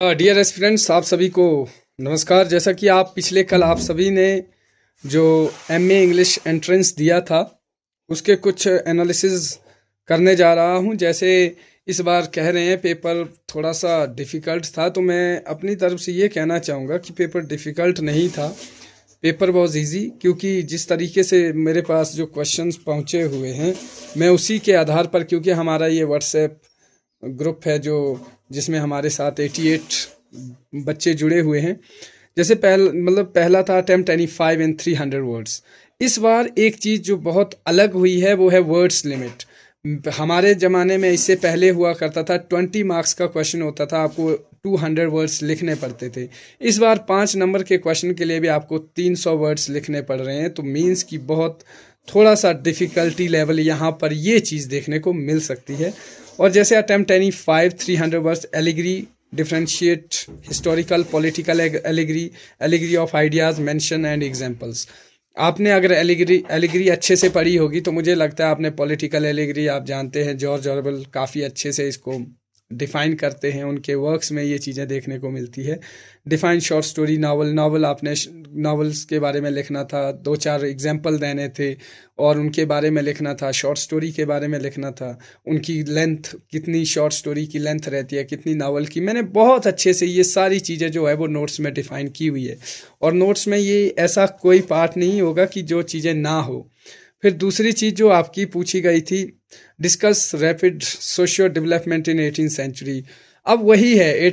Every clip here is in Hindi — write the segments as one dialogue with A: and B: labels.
A: डियर एस्पिरेंट्स, आप सभी को नमस्कार। जैसा कि पिछले कल आप सभी ने जो एमए इंग्लिश एंट्रेंस दिया था उसके कुछ एनालिसिस करने जा रहा हूं। जैसे इस बार कह रहे हैं पेपर थोड़ा सा डिफ़िकल्ट था, तो मैं अपनी तरफ से ये कहना चाहूँगा कि पेपर डिफ़िकल्ट नहीं था, पेपर बहुत इजी। क्योंकि जिस तरीके से मेरे पास जो क्वेश्चंस पहुँचे हुए हैं मैं उसी के आधार पर, क्योंकि हमारा ये व्हाट्सएप ग्रुप है जो जिसमें हमारे साथ 88 बच्चे जुड़े हुए हैं। जैसे पहला था अटेम्प्ट एनी 5 इन 300 वर्ड्स। इस बार एक चीज़ जो बहुत अलग हुई है वो है वर्ड्स लिमिट। हमारे ज़माने में इससे पहले हुआ करता था 20 मार्क्स का क्वेश्चन होता था, आपको 200 वर्ड्स लिखने पड़ते थे। इस बार 5 नंबर के क्वेश्चन के लिए भी आपको 300 वर्ड्स लिखने पड़ रहे हैं। तो मीन्स की बहुत थोड़ा सा डिफ़िकल्टी लेवल यहाँ पर ये चीज़ देखने को मिल सकती है। और जैसे attempt any 5 300 words, allegory, differentiate, historical, political allegory, allegory of ideas, mention and examples. आपने अगर एलिगरी अच्छे से पढ़ी होगी तो मुझे लगता है आपने पॉलिटिकल एलिगरी, आप जानते हैं जॉर्ज ऑरवेल काफ़ी अच्छे से इसको डिफ़ाइन करते हैं, उनके वर्क्स में ये चीज़ें देखने को मिलती है। डिफ़ाइन शॉर्ट स्टोरी, नावल आपने नावल्स के बारे में लिखना था, 2-4 एग्जाम्पल देने थे और उनके बारे में लिखना था। शॉर्ट स्टोरी के बारे में लिखना था, उनकी लेंथ कितनी, शॉर्ट स्टोरी की लेंथ रहती है कितनी, नावल की। मैंने बहुत अच्छे से ये सारी चीज़ें जो है वो नोट्स में डिफ़ाइन की हुई है। और नोट्स में ये ऐसा कोई पार्ट नहीं होगा कि जो चीज़ें ना हो। फिर दूसरी चीज़ जो आपकी पूछी गई थी, discuss rapid socio development in 18th century. अब वही है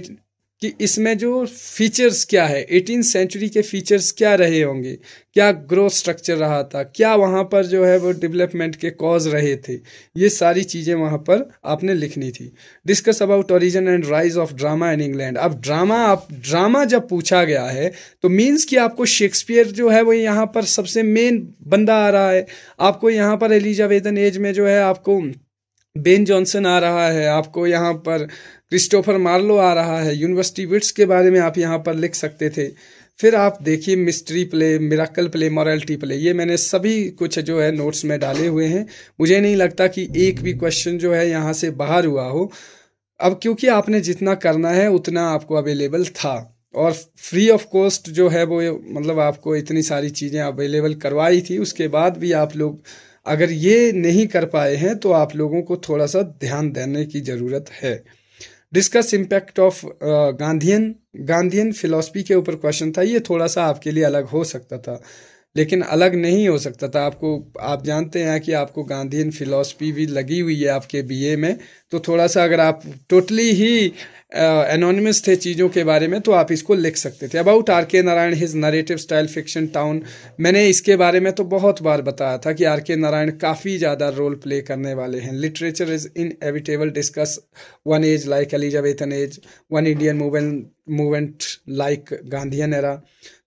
A: कि इसमें जो फीचर्स क्या है, 18th सेंचुरी के फीचर्स क्या रहे होंगे, क्या ग्रोथ स्ट्रक्चर रहा था, क्या वहाँ पर जो है वो डेवलपमेंट के कॉज रहे थे, ये सारी चीज़ें वहाँ पर आपने लिखनी थी। Discuss about origin and rise of drama in England. अब ड्रामा जब पूछा गया है तो मीन्स कि आपको शेक्सपियर जो है वो यहाँ पर सबसे मेन बंदा आ रहा है। आपको यहाँ पर एलिजाबेथन एज में जो है आपको बेन जॉनसन आ रहा है, आपको यहाँ पर क्रिस्टोफर मार्लो आ रहा है, यूनिवर्सिटी विट्स के बारे में आप यहाँ पर लिख सकते थे। फिर आप देखिए mystery play, miracle play, morality play, ये मैंने सभी कुछ जो है नोट्स में डाले हुए हैं। मुझे नहीं लगता कि एक भी क्वेश्चन जो है यहाँ से बाहर हुआ हो। अब क्योंकि आपने जितना करना है उतना आपको अवेलेबल था और फ्री ऑफ कॉस्ट जो है वो मतलब आपको इतनी सारी चीज़ें अवेलेबल करवाई थी। उसके बाद भी आप लोग अगर ये नहीं कर पाए हैं तो आप लोगों को थोड़ा सा ध्यान देने की ज़रूरत है। Discuss impact of Gandhian philosophy के ऊपर क्वेश्चन था। ये थोड़ा सा आपके लिए अलग हो सकता था, लेकिन अलग नहीं हो सकता था। आप जानते हैं कि आपको गांधीयन फिलॉसफी भी लगी हुई है आपके बीए में, तो थोड़ा सा अगर आप टोटली ही एनोनिमस थे चीज़ों के बारे में तो आप इसको लिख सकते थे। About R K. Narayan, his narrative style, fiction, town. मैंने इसके बारे में तो बहुत बार बताया था कि आर.के. नारायण काफ़ी ज़्यादा रोल प्ले करने वाले हैं। Literature is inevitable, discuss one age like Elizabethan age, one Indian movement like Gandhian era.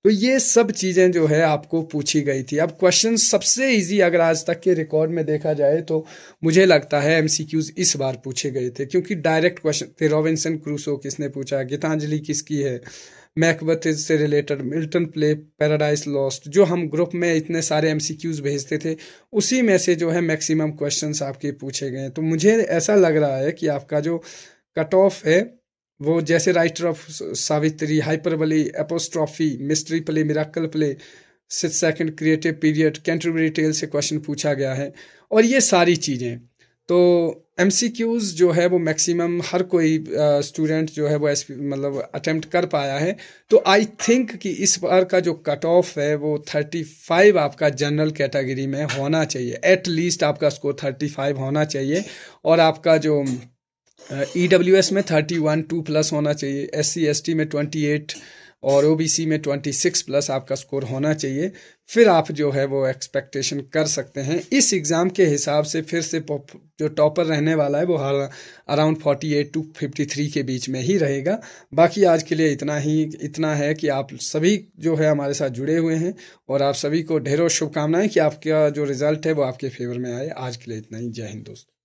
A: तो ये सब चीज़ें जो है आपको पूछी गई थी। अब क्वेश्चन सबसे इजी अगर आज तक के रिकॉर्ड में देखा जाए तो मुझे लगता है एमसीक्यूज इस बार पूछे गए थे, क्योंकि डायरेक्ट क्वेश्चन थे। रॉबिन्सन क्रूसो किसने पूछा, गीतांजलि किसकी है, मैकबथ से related, Milton play, paradise lost. जो हम ग्रुप में इतने सारे एमसीक्यूज भेजते थे उसी में से जो है मैक्सिमम क्वेश्चंस आपके पूछे गए हैं। तो मुझे ऐसा लग रहा है कि आपका जो कट ऑफ है वो जैसे writer of Savitri, hyperbole, apostrophe, mystery play, miracle play, second creative period, Canterbury tale से क्वेश्चन पूछा गया है। और ये सारी चीज़ें तो एमसीक्यूज जो है वो मैक्सिमम हर कोई स्टूडेंट जो है वो मतलब अटेम्प्ट कर पाया है। तो आई थिंक कि इस बार का जो कट ऑफ है वो 35 आपका जनरल कैटेगरी में होना चाहिए। एटलीस्ट आपका स्कोर 35 होना चाहिए और आपका जो EWS में 31 2+ होना चाहिए, SC/ST में 28 और OBC में 26+ आपका स्कोर होना चाहिए। फिर आप जो है वो एक्सपेक्टेशन कर सकते हैं इस एग्ज़ाम के हिसाब से। फिर से जो टॉपर रहने वाला है वो अराउंड 48 to 53 के बीच में ही रहेगा। बाकी आज के लिए इतना है कि आप सभी जो है हमारे साथ जुड़े हुए हैं और आप सभी को ढेरों शुभकामनाएं कि आपका जो रिज़ल्ट है वो आपके फेवर में आए। आज के लिए इतना ही। जय हिंद दोस्तों।